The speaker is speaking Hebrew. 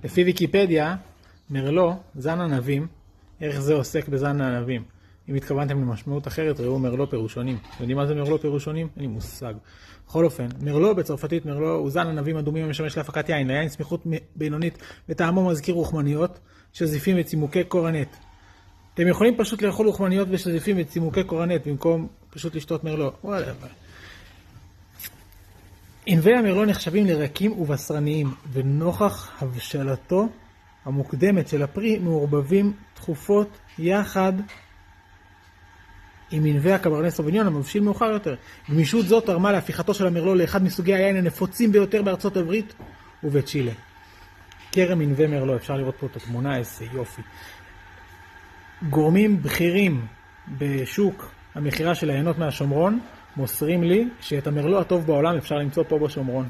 לפי ויקיפדיה, מרלו, זן ענבים, איך זה עוסק בזן הענבים? אם התכוונתם למשמעות אחרת, ראו מרלו פירושונים. יודעים מה זה מרלו פירושונים? אין לי מושג. בכל אופן, מרלו בצרפתית, מרלו הוא זן ענבים אדומים המשמש להפקת יין. ליין סמיכות בינונית וטעמו מזכיר רוחמניות, שזיפים וצימוקי קורנט. אתם יכולים פשוט לאכול רוחמניות ושזיפים וצימוקי קורנט במקום פשוט לשתות מרלו. ענבי המרלו נחשבים לרקים ובשרניים, ונוכח הבשלתו המוקדמת של הפרי מעורבבים תכופות יחד עם ענבי הקברנה סוביניון המבשיל מאוחר יותר. גמישות זאת תרמה להפיכתו של המרלו לאחד מסוגי היין הנפוצים ביותר בארצות הברית ובצ'ילה. כרם ענבי מרלו, אפשר לראות פה את התמונה, איזה יופי. גורמים בכירים בשוק המחירה של העיינות מהשומרון מוסרים לי שאת המרלו הטוב בעולם אפשר למצוא פה בשומרון.